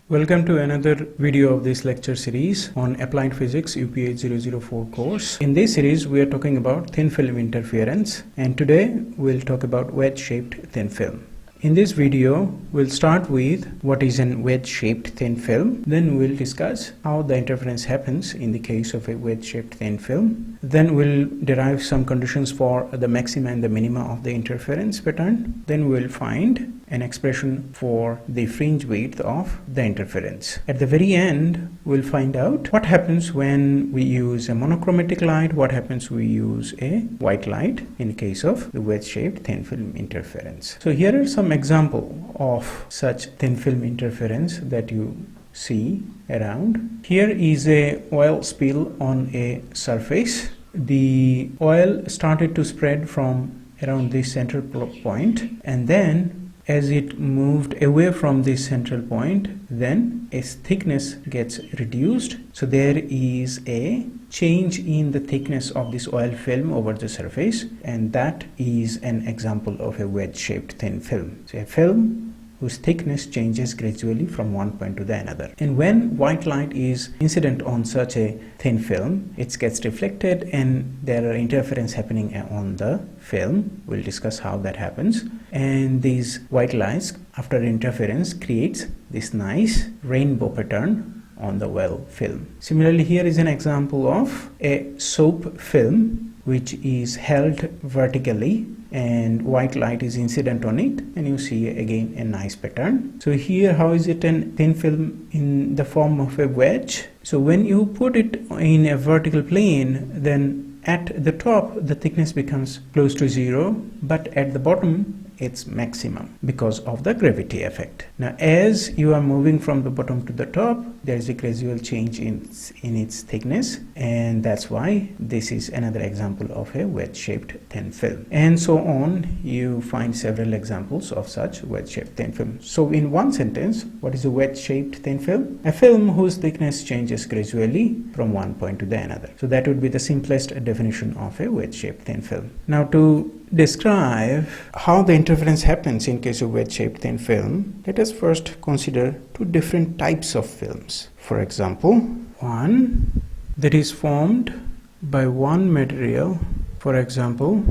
Welcome to another video of this lecture series on Applied Physics UPH004 course. In this series we are talking about thin film interference, and today we'll talk about wedge-shaped thin film. In this video we'll start with what is a wedge-shaped thin film, then we'll discuss how the interference happens in the case of a wedge-shaped thin film, then we'll derive some conditions for the maxima and the minima of the interference pattern, then we'll find an expression for the fringe width of the interference. At the very end, we'll find out what happens when we use a monochromatic light, what happens when we use a white light in the case of the wedge-shaped thin film interference. So here are some examples of such thin film interference that you see around. Here is a oil spill on a surface. The oil started to spread from around this central point, and then as it moved away from this central point, then its thickness gets reduced. So there is a change in the thickness of this oil film over the surface, and that is an example of a wedge-shaped thin film. So a film whose thickness changes gradually from one point to the another. And when white light is incident on such a thin film, it gets reflected and there are interference happening on the film. We'll discuss how that happens. And these white lights, after interference, creates this nice rainbow pattern on the oil film. Similarly, here is an example of a soap film which is held vertically and white light is incident on it, and you see again a nice pattern. So here, how is it a thin film in the form of a wedge? So when you put it in a vertical plane, then at the top the thickness becomes close to zero, but at the bottom it's maximum because of the gravity effect. Now as you are moving from the bottom to the top, there is a gradual change in its thickness, and that's why this is another example of a wedge-shaped thin film. And so on, you find several examples of such wedge-shaped thin film. So in one sentence, what is a wedge-shaped thin film? A film whose thickness changes gradually from one point to the another. So that would be the simplest definition of a wedge-shaped thin film. Now to describe how the interference happens in case of wedge-shaped thin film, let us first consider two different types of films. For example, one that is formed by one material. For example,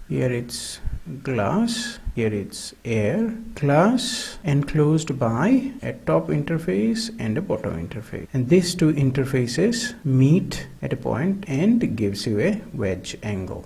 here it's glass, here it's air. Glass enclosed by a top interface and a bottom interface, and these two interfaces meet at a point and gives you a wedge angle.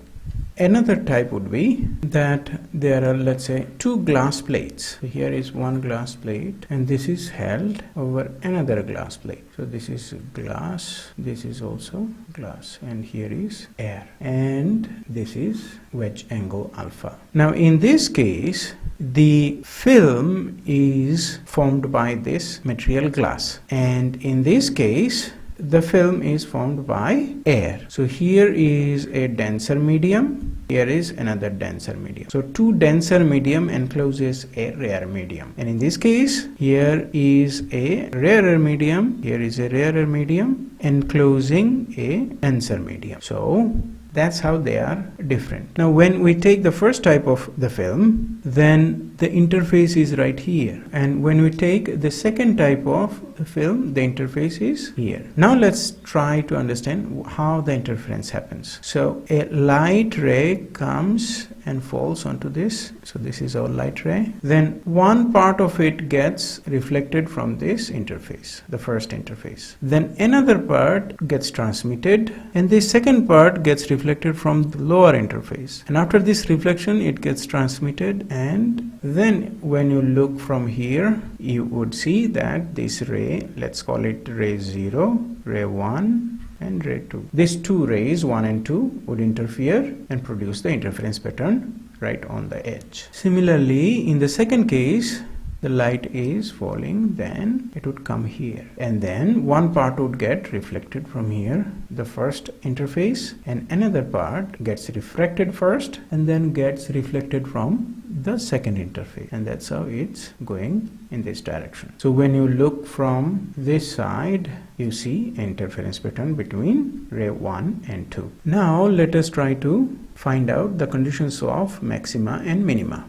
Another type would be that there are, let's say, two glass plates. So here is one glass plate and this is held over another glass plate. So this is glass, this is also glass, and here is air, and this is wedge angle alpha. Now in this case, the film is formed by this material glass, and in this case the film is formed by air. So here is a denser medium, here is another denser medium. So two denser medium encloses a rare medium, and in this case here is a rarer medium, here is a rarer medium enclosing a denser medium. So that's how they are different. Now when we take the first type of the film, then the interface is right here, and when we take the second type of the film, the interface is here. Now let's try to understand how the interference happens. So a light ray comes and falls onto this. So this is our light ray. Then one part of it gets reflected from this interface, the first interface. Then another part gets transmitted, and the second part gets reflected from the lower interface. And after this reflection, it gets transmitted, and then when you look from here, you would see that this ray, let's call it ray 0, ray 1 and ray 2. These two rays, 1 and 2, would interfere and produce the interference pattern right on the edge. Similarly, in the second case, the light is falling, then it would come here, and then one part would get reflected from here, the first interface, and another part gets refracted first and then gets reflected from the second interface, and that's how it's going in this direction. So when you look from this side, you see interference pattern between ray 1 and 2. Now let us try to find out the conditions of maxima and minima.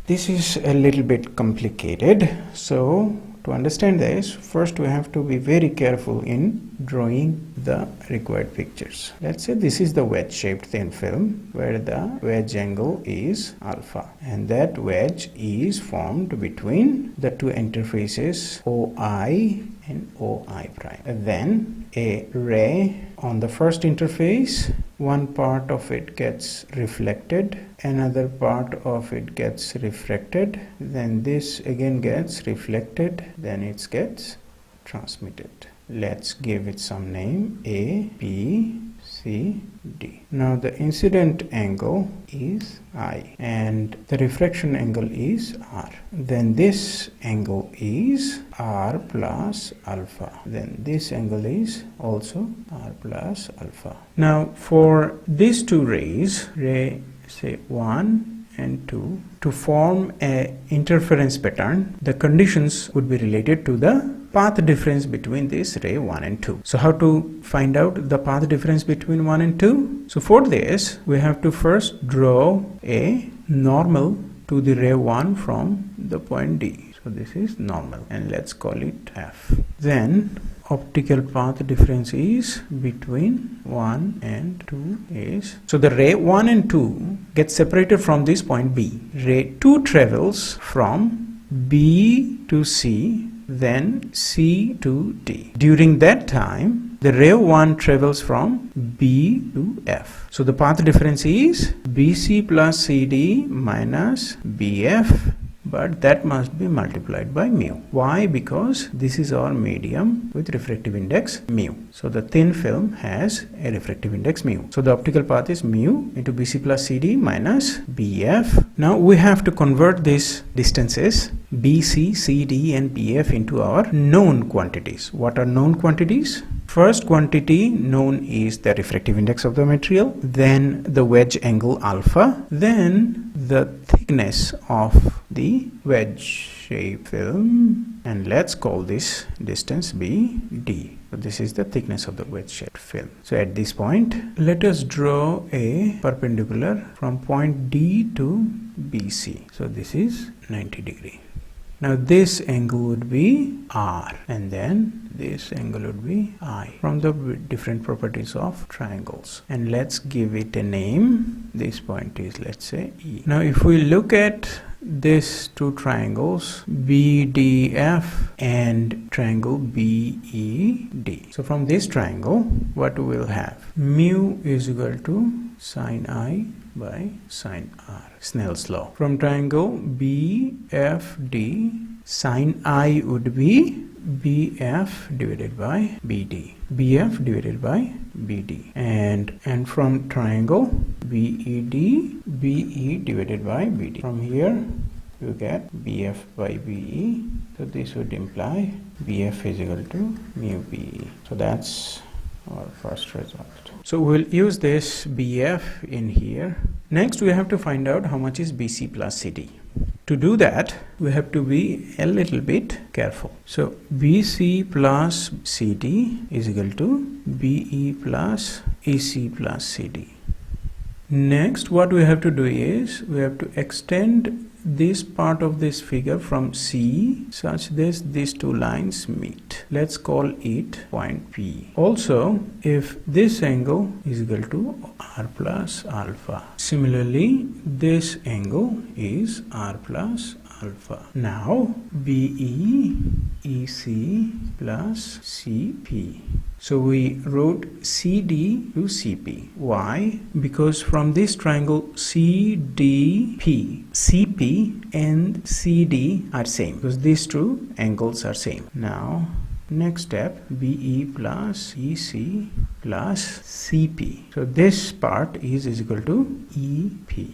This is a little bit complicated, so to understand this, first we have to be very careful in drawing the required pictures. Let's say this is the wedge shaped thin film where the wedge angle is alpha, and that wedge is formed between the two interfaces OI and OI prime. And then a ray on the first interface, one part of it gets reflected, another part of it gets refracted, then this again gets reflected, then it gets transmitted. Let's give it some name, A, B, C, D. Now the incident angle is I and the refraction angle is R. Then this angle is R plus alpha. Then this angle is also R plus alpha. Now for these two rays, ray say 1 and 2, to form a interference pattern, the conditions would be related to the path difference between this ray 1 and 2. So how to find out the path difference between 1 and 2? So for this, we have to first draw a normal to the ray 1 from the point D. So this is normal and let's call it F. Then optical path difference is between 1 and 2 is, so the ray 1 and 2 get separated from this point B. Ray 2 travels from B to C, then C to D. During that time, the ray 1 travels from B to F. So the path difference is BC plus CD minus BF, but that must be multiplied by mu. Why? Because this is our medium with refractive index mu. So the thin film has a refractive index mu. So the optical path is mu into BC plus CD minus BF. Now we have to convert these distances BC, CD and BF into our known quantities. What are known quantities? First quantity known is the refractive index of the material, then the wedge angle alpha, then the thickness of the wedge shaped film, and let's call this distance B D. So this is the thickness of the wedge shaped film. So at this point, let us draw a perpendicular from point D to BC. So this is 90 degree. Now this angle would be R and then this angle would be I from the different properties of triangles. And let's give it a name. This point is, let's say, E. Now if we look at these two triangles BDF and triangle BED. So from this triangle, what we will have? Mu is equal to sine I by sine R. Snell's law. From triangle BFD, sine I would be BF divided by BD. BF divided by BD. And from triangle BED, BE divided by BD. From here you get BF by BE. So this would imply BF is equal to mu BE. So that's our first result. So we'll use this BF in here. Next we have to find out how much is BC plus CD. To do that, we have to be a little bit careful. So BC plus CD is equal to BE plus EC plus CD. Next, what we have to do is we have to extend this part of this figure from C such that these two lines meet. Let's call it point P. Also, if this angle is equal to R plus alpha. Similarly, this angle is R plus alpha. Now, BE, EC plus CP. So we wrote CD to CP. Why? Because from this triangle CDP, CP and CD are same because these two angles are same. Now next step, BE plus EC plus CP. So this part is equal to EP.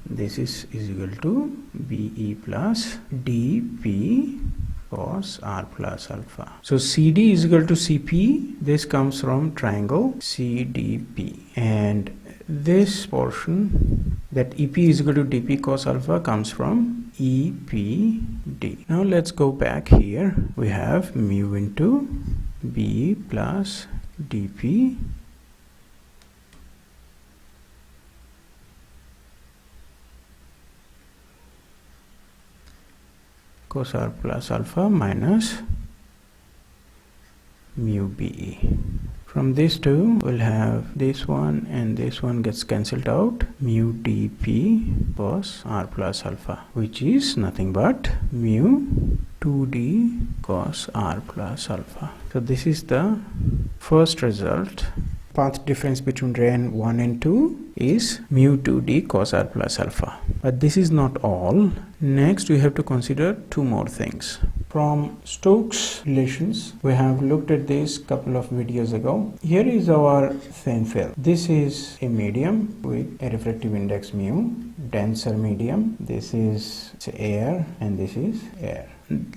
This is equal to BE plus DP cos R plus alpha. So CD is equal to CP. This comes from triangle CDP. And this portion, that EP is equal to DP cos alpha, comes from EPD. Now let's go back here. We have mu into B plus DP cos r plus alpha minus mu be. From these two, we'll have this one and this one gets cancelled out, mu dp cos r plus alpha, which is nothing but mu 2d cos r plus alpha. So this is the first result. Path difference between ray 1 and 2 is mu 2d cos r plus alpha. But this is not all. Next, we have to consider two more things. From Stokes relations, we have looked at this couple of videos ago. Here is our thin film. This is a medium with a refractive index mu, denser medium. This is air and this is air.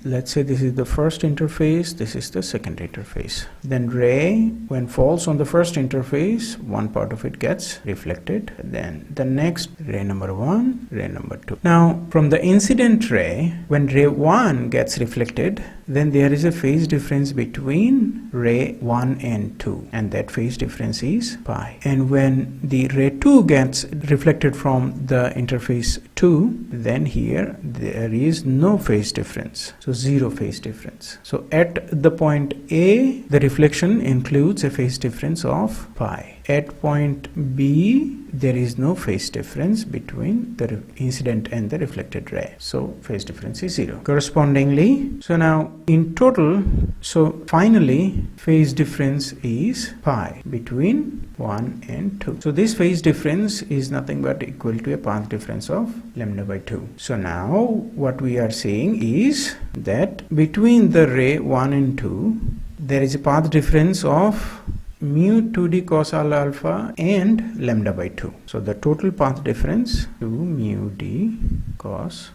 Let's say this is the first interface, this is the second interface. Then ray, when falls on the first interface, one part of it gets reflected. Then the next, ray number 1, ray number 2. Now, from the incident ray, when ray 1 gets reflected, then there is a phase difference between ray 1 and 2, and that phase difference is pi. And when the ray 2 gets reflected from the interface 2, then here there is no phase difference. So zero phase difference. So at the point A, the reflection includes a phase difference of pi. At point B, there is no phase difference between the incident and the reflected ray. So phase difference is 0. Correspondingly, so now in total, so finally phase difference is pi between 1 and 2. So this phase difference is nothing but equal to a path difference of lambda by 2. So now what we are saying is that between the ray 1 and 2, there is a path difference of mu 2d cos r alpha and lambda by 2. So the total path difference to mu d cos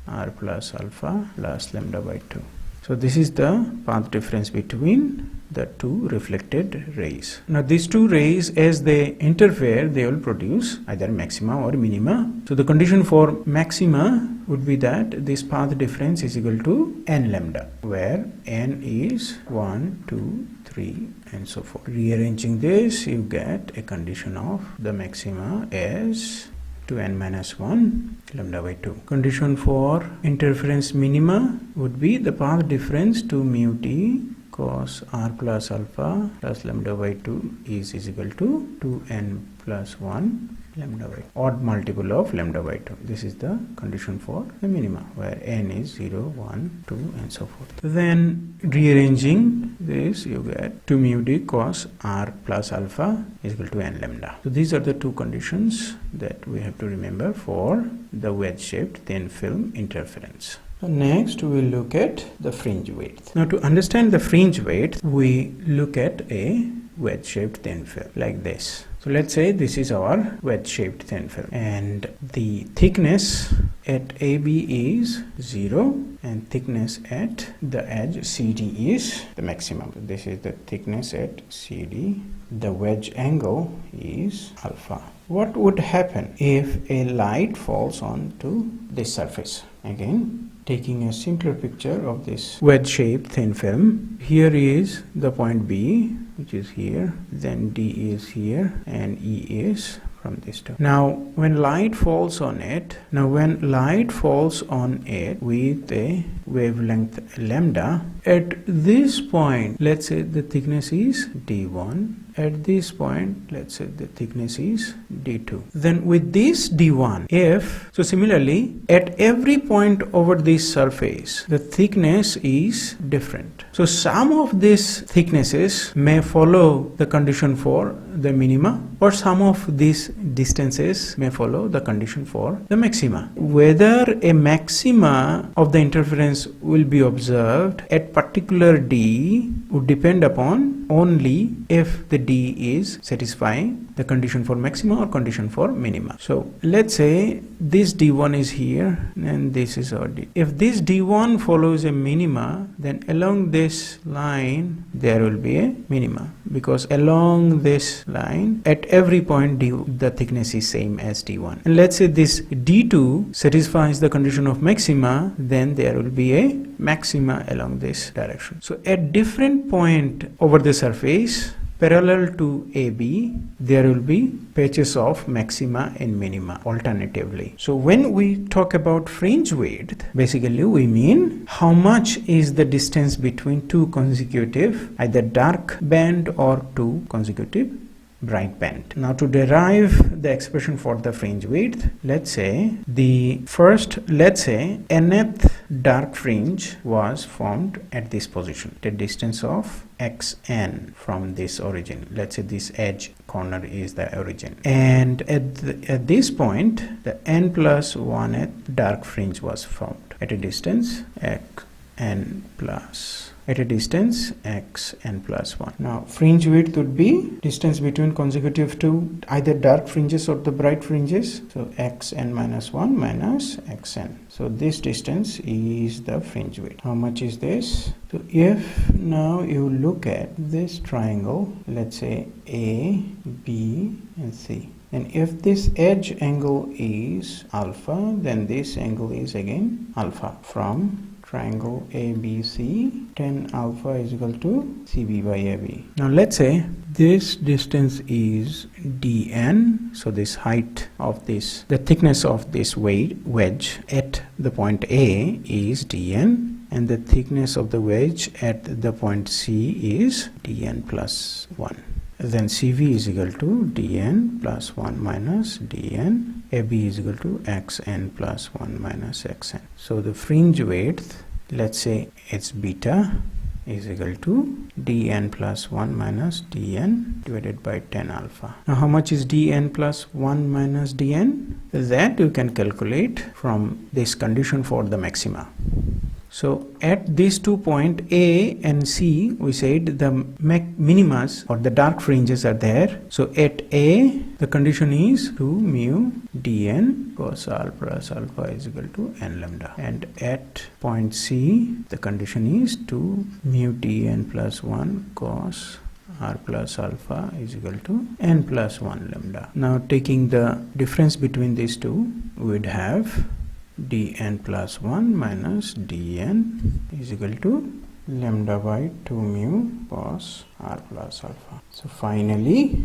r plus alpha plus lambda by 2. So this is the path difference between the two reflected rays. Now these two rays, as they interfere, they will produce either maxima or minima. So the condition for maxima would be that this path difference is equal to n lambda, where n is 1, 2, 3 and so forth. Rearranging this, you get a condition of the maxima as 2n minus 1 lambda by 2. Condition for interference minima would be the path difference to mu t cos r plus alpha plus lambda by 2 is equal to 2n plus 1 lambda by odd multiple of lambda by 2. This is the condition for the minima, where n is 0, 1, 2 and so forth. Then rearranging this, you get 2 mu d cos r plus alpha is equal to n lambda. So these are the two conditions that we have to remember for the wedge-shaped thin film interference. So next we will look at the fringe width. Now to understand the fringe width, we look at a wedge-shaped thin film like this. So let's say this is our wedge-shaped thin film, and the thickness at AB is 0 and thickness at the edge CD is the maximum. So this is the thickness at CD. The wedge angle is alpha. What would happen if a light falls onto this surface? Again, taking a simpler picture of this wedge-shaped thin film, here is the point B, which is here, then D is here, and E is from this term. Now when light falls on it, with a wavelength lambda, at this point, let's say the thickness is D1. At this point, let's say the thickness is D2. Then with this D1, so similarly, at every point over this surface, the thickness is different. So some of these thicknesses may follow the condition for the minima, or some of these distances may follow the condition for the maxima. Whether a maxima of the interference will be observed at particular D would depend upon only if the D is satisfying the condition for maxima or condition for minima. So let's say this D1 is here and this is our D. If this D1 follows a minima, then along this line there will be a minima, because along this line at every point the thickness is same as D1. And let's say this D2 satisfies the condition of maxima, then there will be a maxima along this direction. So at different point over the surface, parallel to AB, there will be patches of maxima and minima alternatively. So when we talk about fringe width, basically we mean how much is the distance between two consecutive either dark band or two consecutive bright band. Now to derive the expression for the fringe width, let's say nth dark fringe was formed at this position, the distance of xn from this origin. Let's say this edge corner is the origin, and at this point the n plus 1th dark fringe was formed at a distance xn plus 1. Now fringe width would be distance between consecutive two either dark fringes or the bright fringes, so xn minus 1 minus xn. So this distance is the fringe width. How much is this? So if now you look at this triangle, let's say A, B and C, and if this edge angle is alpha, then this angle is again alpha. From triangle ABC, tan alpha is equal to CB by AB. Now let's say this distance is dn, so this height of this, the thickness of this wedge at the point A is dn, and the thickness of the wedge at the point C is dn plus 1. Then CV is equal to dn plus 1 minus dn. AB is equal to xn plus 1 minus xn. So the fringe width, let's say it's beta, is equal to dn plus 1 minus dn divided by tan alpha. Now how much is dn plus 1 minus dn? That you can calculate from this condition for the maxima. So at these 2 points A and C, we said the minimas or the dark fringes are there. So at A, the condition is 2 mu dn cos r plus alpha is equal to n lambda. And at point C, the condition is 2 mu dn plus 1 cos r plus alpha is equal to n plus 1 lambda. Now taking the difference between these two, we would have dn plus 1 minus dn is equal to lambda by 2 mu cos r plus alpha. So finally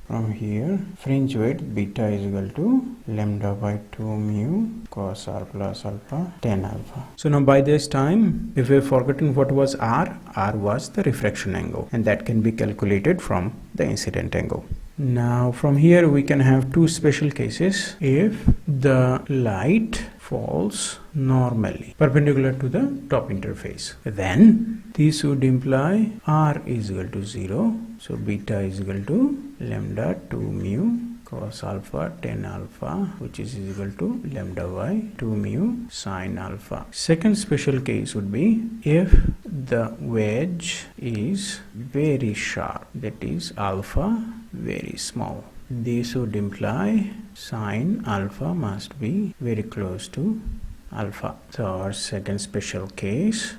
from here fringe width beta is equal to lambda by 2 mu cos r plus alpha tan alpha. So now by this time, if we have forgotten what was r was the refraction angle, and that can be calculated from the incident angle. Now from here we can have two special cases. If the light falls normally perpendicular to the top interface, then this would imply r is equal to 0. So beta is equal to lambda 2 mu cos alpha tan alpha, which is equal to lambda by 2 mu sin alpha. Second special case would be if the wedge is very sharp, that is alpha very small. This would imply sin alpha must be very close to alpha. So our second special case,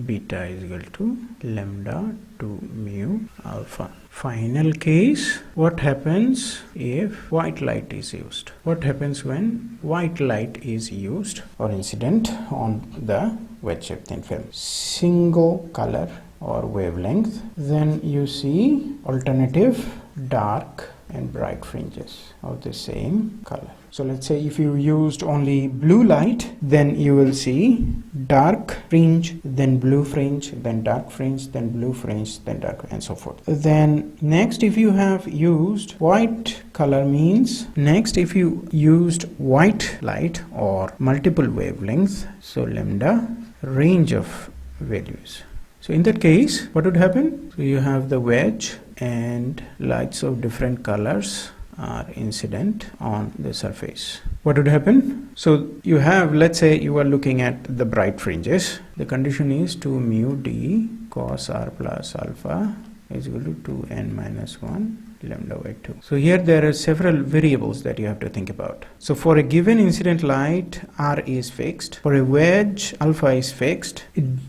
beta is equal to lambda 2 mu alpha. Final case, what happens if white light is used? What happens when white light is used or incident on the wedge-shaped thin film? Single color or wavelength, then you see alternative dark and bright fringes of the same color. So let's say if you used only blue light, then you will see dark fringe, then blue fringe, then dark fringe, then blue fringe, then dark, and so forth. Then next, if you have used white color, means next if you used white light or multiple wavelengths, so lambda range of values. So in that case, what would happen? So you have the wedge and lights of different colors are incident on the surface. What would happen? So you have, let's say you are looking at the bright fringes. The condition is 2 mu d cos r plus alpha is equal to 2n minus 1 lambda by 2. So here there are several variables that you have to think about. So for a given incident light, r is fixed. For a wedge, alpha is fixed.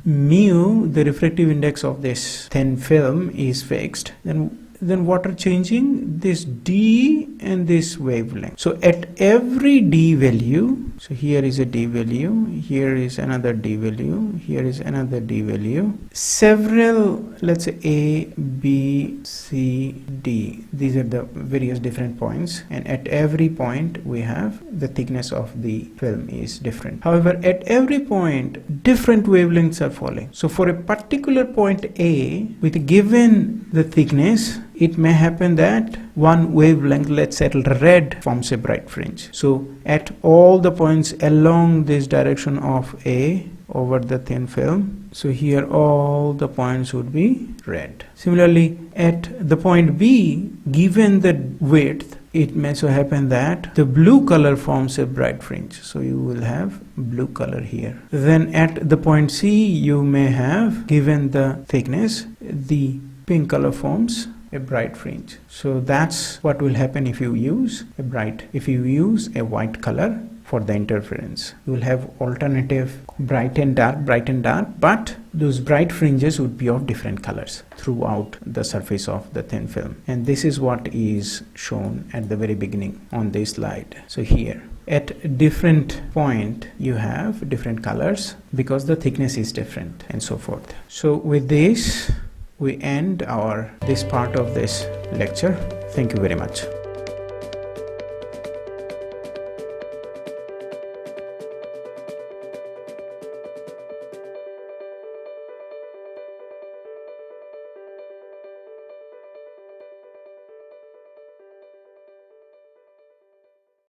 Mu, the refractive index of this thin film, is fixed. Then what are changing? This d and this wavelength. So at every d value, So here is a D value, here is another D value, here is another D value. Several, let's say A, B, C, D. These are the various different points, and at every point we have the thickness of the film is different. However, at every point different wavelengths are falling. So for a particular point A with given the thickness, it may happen that one wavelength, let's say red, forms a bright fringe. So at all the points along this direction of A over the thin film, so here all the points would be red. Similarly, at the point B, given the width, it may so happen that the blue color forms a bright fringe. So you will have blue color here. Then at the point C, you may have, given the thickness, the pink color forms a bright fringe. So that's what will happen if you use a white color for the interference. You will have alternative bright and dark, but those bright fringes would be of different colors throughout the surface of the thin film. And this is what is shown at the very beginning on this slide. So here at different point you have different colors because the thickness is different and so forth. So with this we end this part of this lecture. Thank you very much.